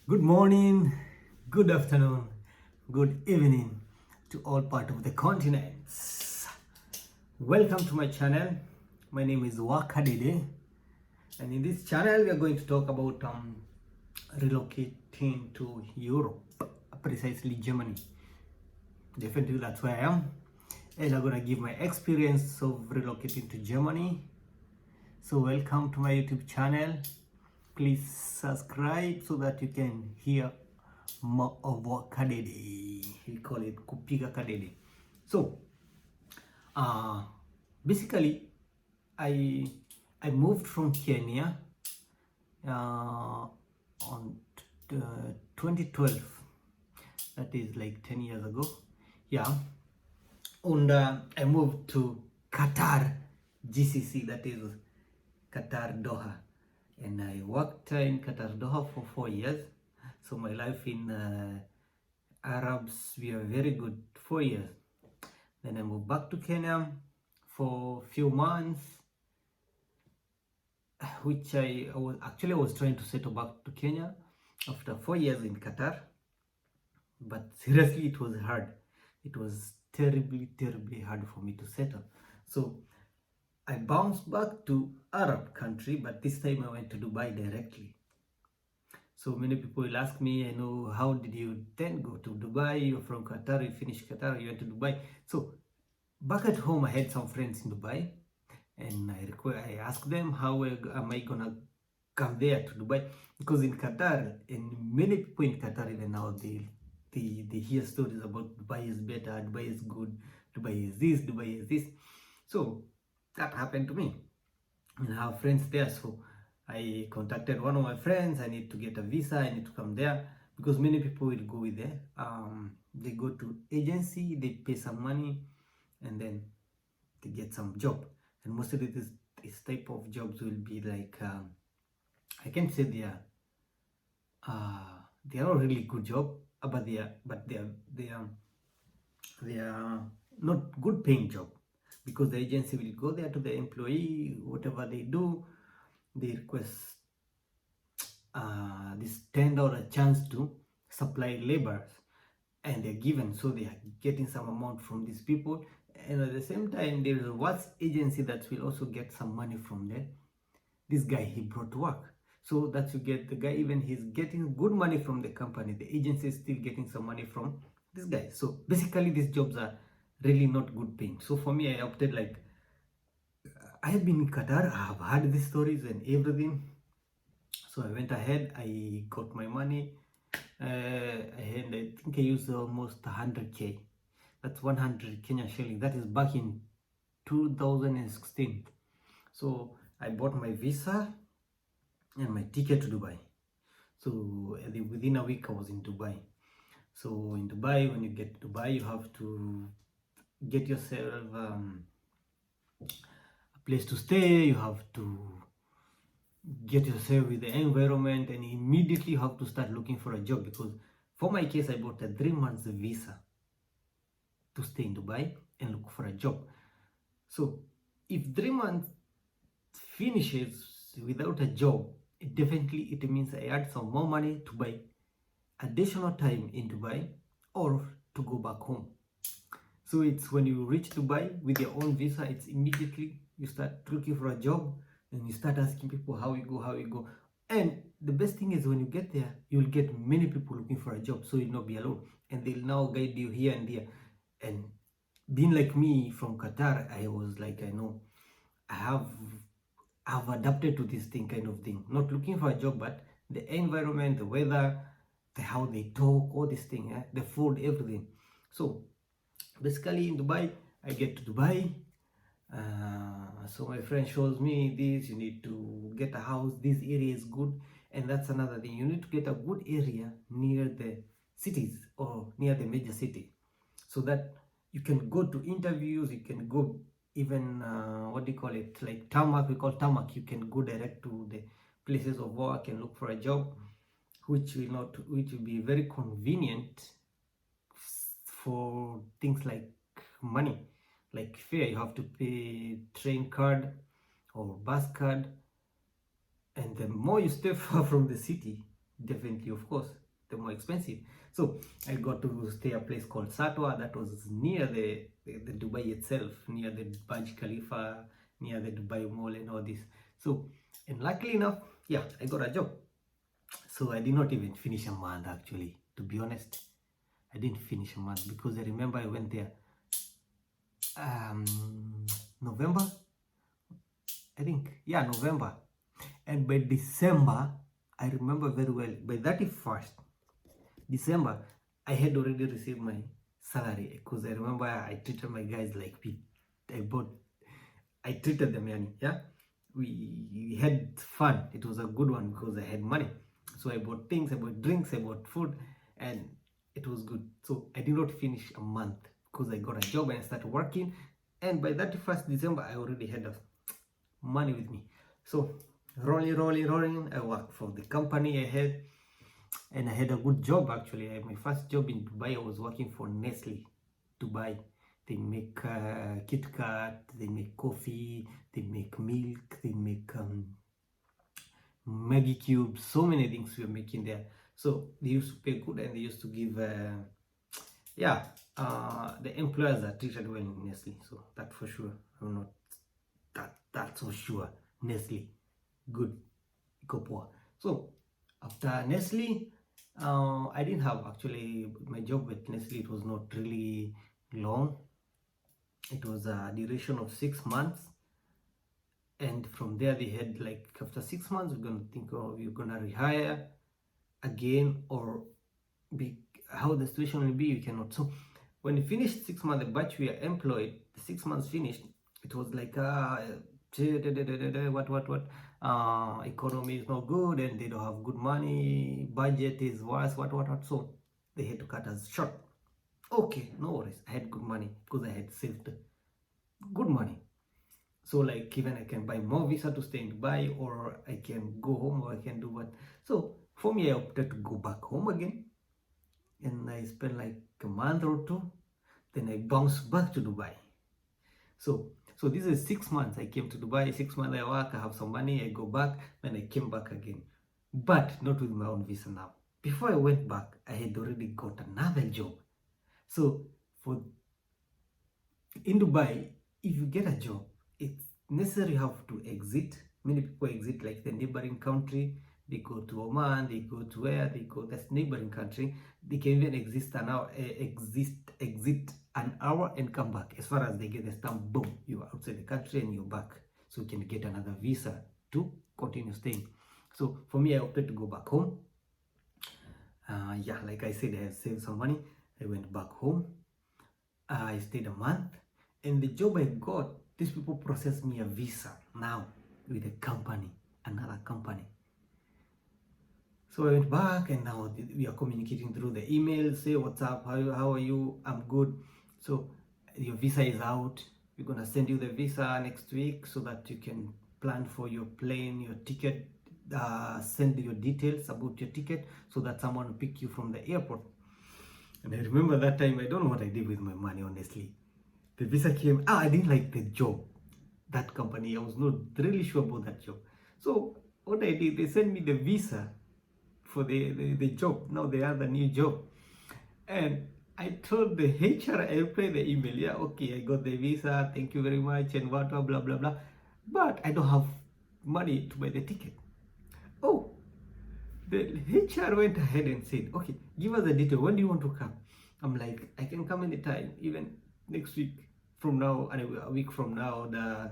Good morning, good afternoon, good evening to all part of the continents. Welcome to my channel. My name is Wakadede, and in this channel we are going to talk about relocating to Europe, precisely Germany. Definitely that's where I am, and I'm gonna give my experience of relocating to Germany. So welcome to my YouTube channel. Please subscribe so that you can hear more of what kadede. We call it kupiga kadede. So basically I moved from Kenya on 2012. That is like 10 years ago. Yeah. And I moved to Qatar GCC, that is Qatar Doha, and I worked in Qatar Doha for 4 years. So my life in Arabs, we are very good 4 years. Then I moved back to Kenya for a few months, which I was trying to settle back to Kenya after 4 years in Qatar. But seriously, it was hard. It was terribly hard for me to settle. So I bounced back to Arab country, but this time I went to Dubai directly. So many people will ask me, I know, how did you then go to Dubai? You're from Qatar, you finished Qatar, you went to Dubai. So back at home, I had some friends in Dubai, and I asked them, how am I gonna come there to Dubai? Because in Qatar, and many people in Qatar even now, they hear stories about Dubai is better, Dubai is good, Dubai is this, Dubai is this. So that happened to me, and I have friends there. So I contacted one of my friends. I need to get a visa, I need to come there, because many people will go with there. They go to agency, they pay some money, and then they get some job. And mostly this type of jobs will be like I can say they are not really good job, but they are not good paying job, because the agency will go there to the employee, whatever they do, they request this $10 chance to supply laborers, and they're given, so they are getting some amount from these people, and at the same time there is a work agency that will also get some money from there. This guy, he brought work, so that you get the guy, even he's getting good money from the company, the agency is still getting some money from this guy. So basically these jobs are really not good paying. So for me, I opted, like, I have been in Qatar, I have heard these stories and everything. So I went ahead, I got my money, and I think I used almost 100k. That's 100 Kenya shilling. That is back in 2016. So I bought my visa and my ticket to Dubai. So within a week I was in Dubai. So in Dubai, when you get to Dubai, you have to get yourself a place to stay. You have to get yourself with the environment, and immediately you have to start looking for a job, because for my case, I bought a 3 months visa to stay in Dubai and look for a job. So if 3 months finishes without a job, it means I add some more money to buy additional time in Dubai, or to go back home. So it's when you reach Dubai with your own visa, it's immediately you start looking for a job, and you start asking people how you go. And the best thing is, when you get there, you'll get many people looking for a job, so you'll not be alone, and they'll now guide you here and there. And being like me from Qatar, I was like, I know I've adapted to this thing, kind of thing, not looking for a job, but the environment, the weather, how they talk, all this thing, the food, everything. So basically in Dubai, I get to Dubai. So my friend shows me this, you need to get a house, this area is good. And that's another thing, you need to get a good area near the cities, or near the major city, so that you can go to interviews, you can go even what do you call it, like tarmac, we call tarmac, you can go direct to the places of work and look for a job, which will be very convenient for things like money, like fare. You have to pay train card or bus card, and the more you stay far from the city, definitely, of course, the more expensive. So I got to stay a place called Satwa that was near the Dubai itself, near the Burj Khalifa, near the Dubai Mall and all this. So, and luckily enough, yeah, I got a job. So I did not even finish a month actually, to be honest. I didn't finish a month because I remember I went there um, November, I think, yeah, November. And by December, I remember very well, by 31st December, I had already received my salary because I remember I treated my guys like I treated them, yani, yeah. We had fun. It was a good one because I had money. So I bought things, I bought drinks, I bought food, and it was good. So I did not finish a month because I got a job and I started working. And by 31st December, I already had money with me. So rolling, I worked for the company I had, and I had a good job actually. My first job in Dubai, I was working for Nestle Dubai. They make Kit Kat, they make coffee, they make milk, they make Maggie cubes, so many things we were making there. So they used to pay good and they used to give, yeah, the employers are treated well in Nestle. So that for sure. I'm not that's for sure. Nestle, good, Copoa. So after Nestle, I didn't have actually my job at Nestle. It was not really long. It was a duration of 6 months, and from there they had like after 6 months we're gonna think of you're gonna rehire again or be how the situation will be. You cannot. So when you finished 6 months, the batch we are employed, the 6 months finished. It was like what economy is not good and they don't have good money, budget is worse, what. So they had to cut us short. Okay, no worries. I had good money because I had saved good money. So like even I can buy more visa to stay in Dubai, or I can go home, or I can do what. So for me, I opted to go back home again, and I spent like a month or two. Then I bounced back to Dubai. So this is 6 months. I came to Dubai. 6 months I work. I have some money. I go back. Then I came back again, but not with my own visa now. Before I went back, I had already got another job. So for in Dubai, if you get a job, it's necessary you have to exit. Many people exit like the neighboring country. They go to Oman, they go to where they go. That's neighboring country. They can even exit an hour and come back. As far as they get the stamp, boom, you are outside the country and you're back. So you can get another visa to continue staying. So for me, I opted to go back home. Yeah, like I said, I have saved some money. I went back home. I stayed a month, and the job I got, these people processed me a visa now with a company, another company. So I went back, and now we are communicating through the email. Say what's up, how are you? I'm good. So your visa is out. We're gonna send you the visa next week so that you can plan for your plane, your ticket. Send your details about your ticket so that someone will pick you from the airport. And I remember that time, I don't know what I did with my money, honestly. The visa came. I didn't like the job, that company. I was not really sure about that job. So what I did, they sent me the visa for the job. Now they have the new job. And I told the HR, I replied the email, yeah, okay, I got the visa, thank you very much, and what, blah, blah, blah. But I don't have money to buy the ticket. Oh, the HR went ahead and said, okay, give us the detail. When do you want to come? I'm like, I can come anytime, even next week from now, and a week from now, the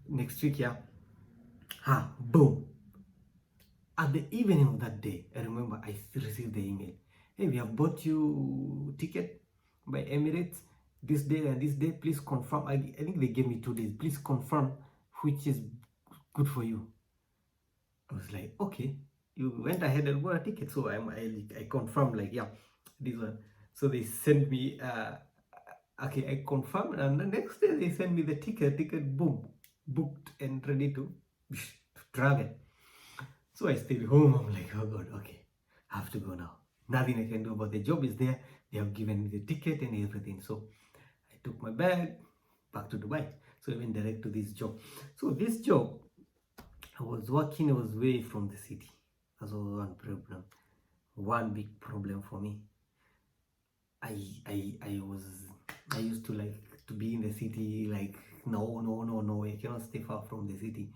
next week, yeah. Boom. At the evening of that day, I remember I received the email. Hey, we have bought you ticket by Emirates this day and this day. Please confirm. I think they gave me 2 days. Please confirm which is good for you. I was like, okay. You went ahead and bought a ticket, so I confirmed, like, yeah, this one. So they sent me okay, I confirmed, and the next day they sent me the ticket, boom, booked and ready to travel. So I stayed home. I'm like, oh God, okay, I have to go now. Nothing I can do, but the job is there. They have given me the ticket and everything. So I took my bag back to Dubai. So I went direct to this job. So this job, I was working, I was away from the city. That's one problem. One big problem for me. I used to like to be in the city. Like no, I cannot stay far from the city.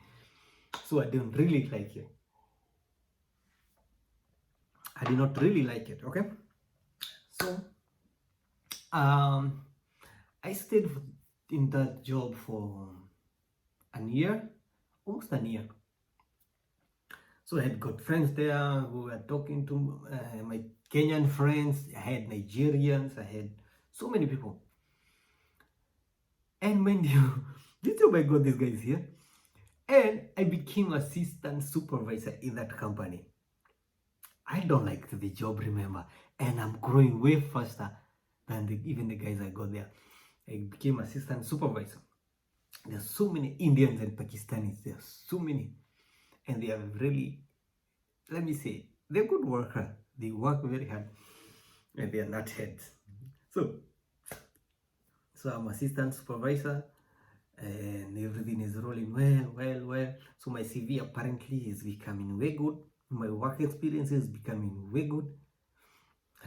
So I didn't really like it. I did not really like it. Okay, so um, I stayed in that job for a year, almost a year. So I had got friends there who were talking to my Kenyan friends. I had Nigerians. I had so many people. And mind you, this job I got these guys here. And I became assistant supervisor in that company. I don't like the job, remember, and I'm growing way faster than even the guys I got there. I became assistant supervisor. There's so many Indians and Pakistanis. There's so many, and they are really, let me say, they're good workers. They work very hard, and they are not heads. So, so I'm assistant supervisor, and everything is rolling well. So my CV apparently is becoming way good. My work experience is becoming way good.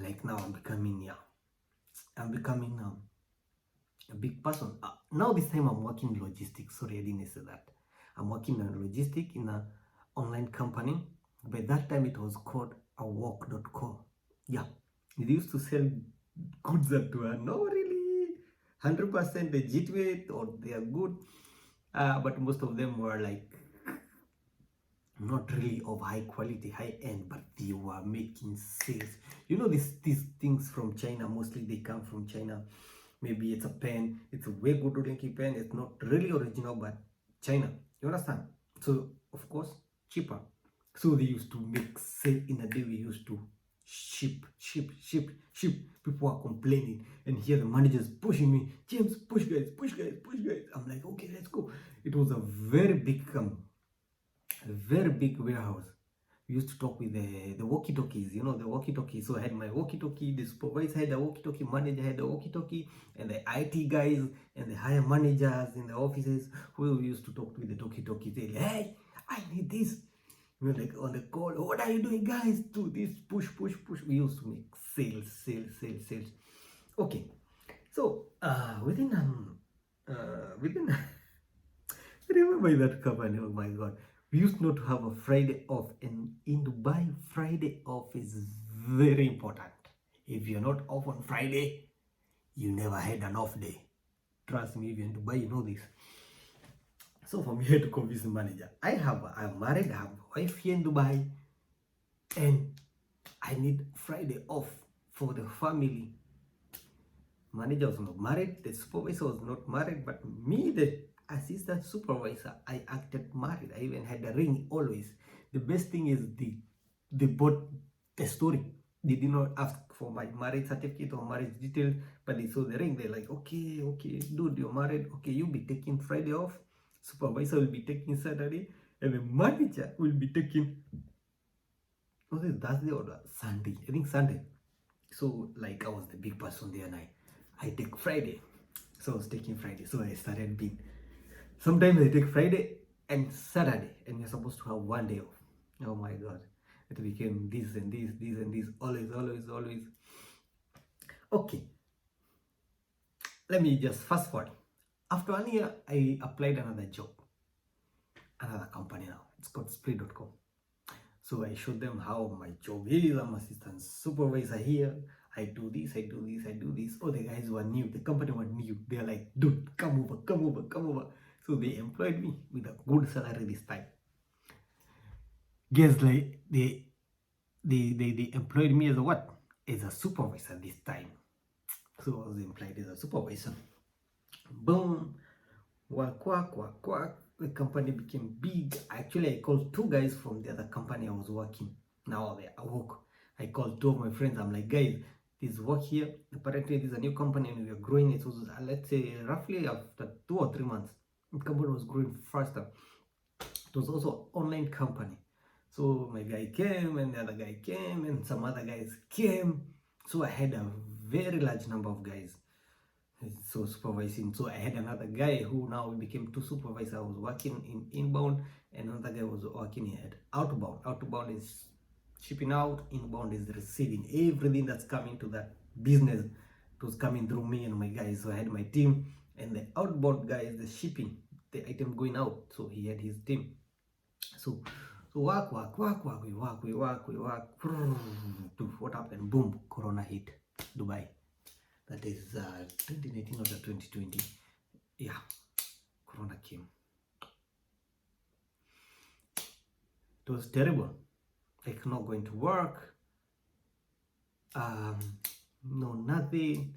Like now I'm becoming a big person. Now this time I'm working in logistics. Sorry, I didn't say that. I'm working in logistics in an online company. By that time it was called awalk.com. Yeah, it used to sell goods that were not really 100% legitimate or they are good, but most of them were like not really of high quality, high end, but they were making sales. You know, these things from China, mostly they come from China. Maybe it's a pen, it's a way good looking pen, it's not really original, but China, you understand? So of course cheaper. So they used to make sale in a day. We used to ship. People are complaining, and here the managers pushing me, James, push guys. I'm like, okay, let's go. It was a very big warehouse. We used to talk with the walkie-talkies, you know, the walkie-talkie. So I had my walkie-talkie, the supervisor had a walkie-talkie, manager had a walkie-talkie, and the IT guys and the higher managers in the offices who used to talk with the talkie-talkie. They like, hey, I need this. We were like on the call, what are you doing, guys? Do this, push. We used to make sales. Okay, so within remember that company, oh my god. We used not to have a Friday off, and in Dubai, Friday off is very important. If you're not off on Friday, you never had an off day. Trust me, if you're in Dubai, you know this. So from here to convince the manager, I'm married, I have a wife here in Dubai, and I need Friday off for the family. Manager was not married, the supervisor was not married, but me, the assistant supervisor, I acted married. I even had a ring always. The best thing is they bought the story. They did not ask for my marriage certificate or marriage details, but they saw the ring. They're like, okay, dude, you're married. Okay, you'll be taking Friday off. Supervisor will be taking Saturday, and the manager will be taking, was it Thursday or Sunday? I think Sunday. So like I was the big person there, and I take Friday. So I was taking Friday. So I started being, sometimes I take Friday and Saturday, and you're supposed to have one day off. Oh my god. It became this and this, always. Okay, let me just fast forward. After 1 year, I applied another job, another company now. It's called Spray.com. So I showed them how my job is. I'm assistant supervisor here. I do this. Oh, the guys were new. The company was new. They're like, dude, come over. So they employed me with a good salary this time. Guess like they employed me as a what? As a supervisor this time. So I was employed as a supervisor. Boom. Quack. The company became big. Actually, I called two guys from the other company I was working. Now they awoke. I called two of my friends. I'm like, guys, this work here. Apparently, this is a new company and we are growing. It was, let's say, roughly after 2 or 3 months. The company was growing faster. It was also an online company. So my guy came and the other guy came and some other guys came. So I had a very large number of guys. So supervising. So I had another guy who now became two supervisors. I was working in inbound and another guy was working at outbound. Outbound is shipping out, inbound is receiving. Everything that's coming to that business, it was coming through me and my guys. So I had my team, and the outbound guy is the shipping, the item going out. So he had his team. So work. We work. What happened? Boom, Corona hit Dubai. That is 2019 or 2020. Yeah, Corona came. It was terrible. Like, not going to work. No, nothing.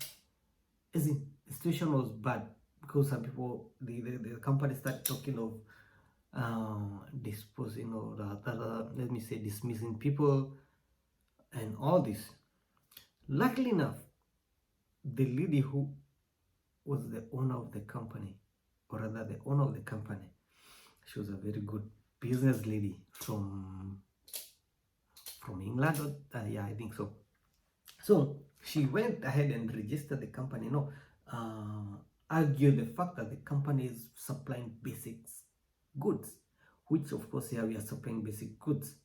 As in, the situation was bad because some people, the company started talking of disposing or let me say dismissing people and all this. Luckily enough, the lady who was the owner of the company, or rather the owner of the company, she was a very good business lady from England. Yeah, I think so. So she went ahead and registered the company. Argue the fact that the company is supplying basics goods, which of course here we are supplying basic goods,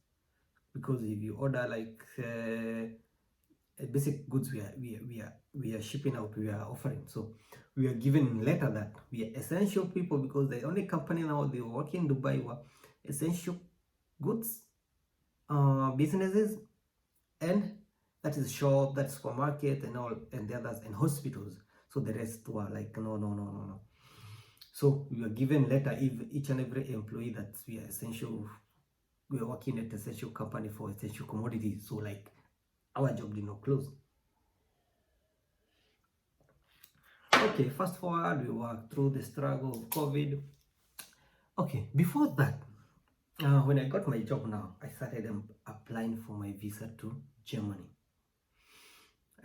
because if you order like basic goods, we are shipping out, we are offering. So we are given letter that we are essential people, because the only company now they work in Dubai were essential goods businesses, and that is shop, that's supermarket and all, and the others, and hospitals. So the rest were like no. So we were given letter, if each and every employee that we are essential, we are working at essential company for essential commodities. So like our job did not close. Okay, fast forward, we worked through the struggle of COVID. Okay, before that, when I got my job now, I started applying for my visa to Germany.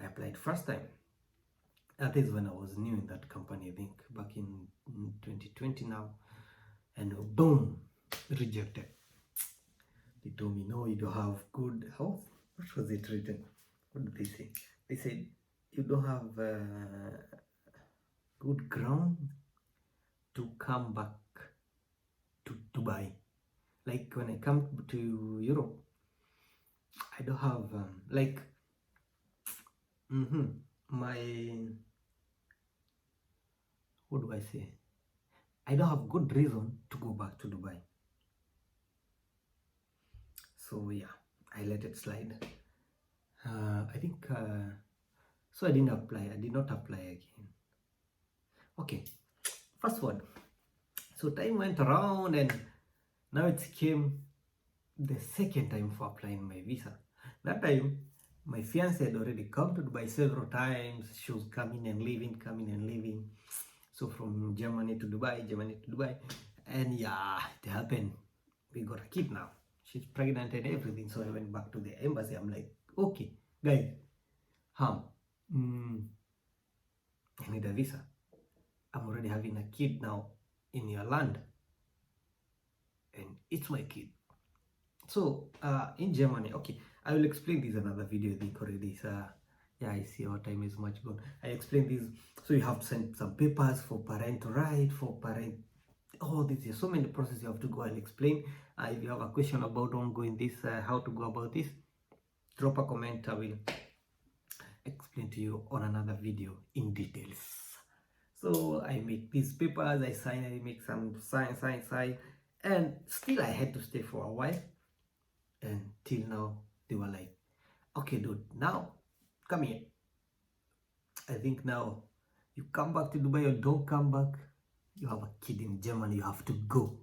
I applied first time. That is when I was new in that company, I think back in 2020 now, and boom, rejected. They told me, no, you don't have good health. What was it written? What did they say? They said, you don't have good ground to come back to Dubai. Like when I come to Europe, I don't have my, what do I say? I don't have good reason to go back to Dubai. So yeah, I let it slide. I think so I didn't apply. I did not apply again. Okay, fast forward. So time went around, and now it came the second time for applying my visa. That time, my fiance had already come to Dubai several times. She was coming and leaving. So from Germany to Dubai, and yeah, it happened. We got a kid now. She's pregnant and everything. So I went back to the embassy. I'm like, okay, guys, I need a visa. I'm already having a kid now in your land, and it's my kid. So in Germany, okay, I will explain this another video. I think already. Yeah, I see our time is much gone. I explained this. So you have to send some papers for parental right, for parent. Oh, there's so many processes you have to go. I'll explain. If you have a question about ongoing this, how to go about this, drop a comment. I will explain to you on another video in details. So I make these papers, I sign, I make some sign, and still I had to stay for a while. And till now, they were like, okay, dude, now come here. I think now you come back to Dubai or don't come back, you have a kid in Germany, you have to go.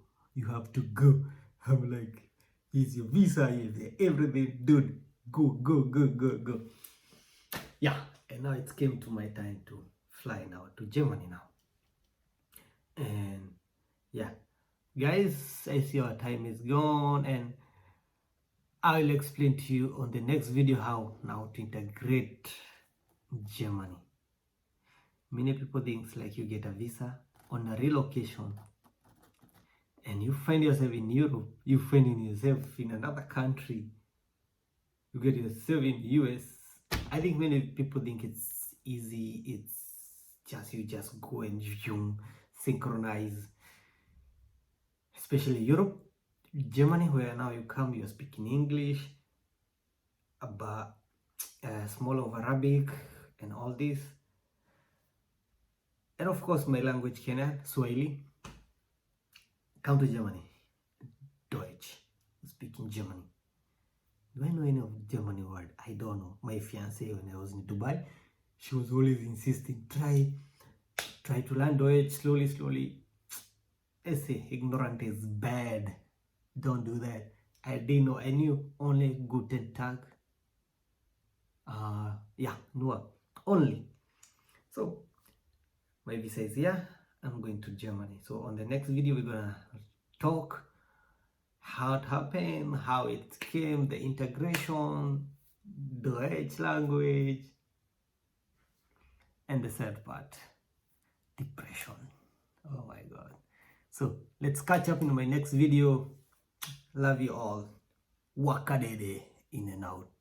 I'm like, here's your visa, here's everything, dude. Go. Yeah, and now it came to my time to fly now to Germany now. And yeah, guys, I see our time is gone, and I'll explain to you on the next video how now to integrate Germany. Many people think it's like you get a visa on a relocation and you find yourself in Europe, you find yourself in another country, you get yourself in the US. I think many people think it's easy, it's just you just go and synchronize, especially Europe, Germany, where now you come, you're speaking English, about small of Arabic and all this. And of course, my language, Kenyan, Swahili. Come to Germany. Deutsch. Speaking Germany. Do I know any of Germany word? I don't know. My fiance, when I was in Dubai, she was always insisting, try to learn Deutsch slowly. I say, ignorant is bad. Don't do that. I didn't know. I knew only Guten Tag. Yeah, nur. Only. So, my visa is here. I'm going to Germany. So, on the next video, we're gonna talk how it happened, how it came, the integration, Deutsch language, and the third part, depression. Oh my God. So let's catch up in my next video. Love you all. Wakadede, in and out.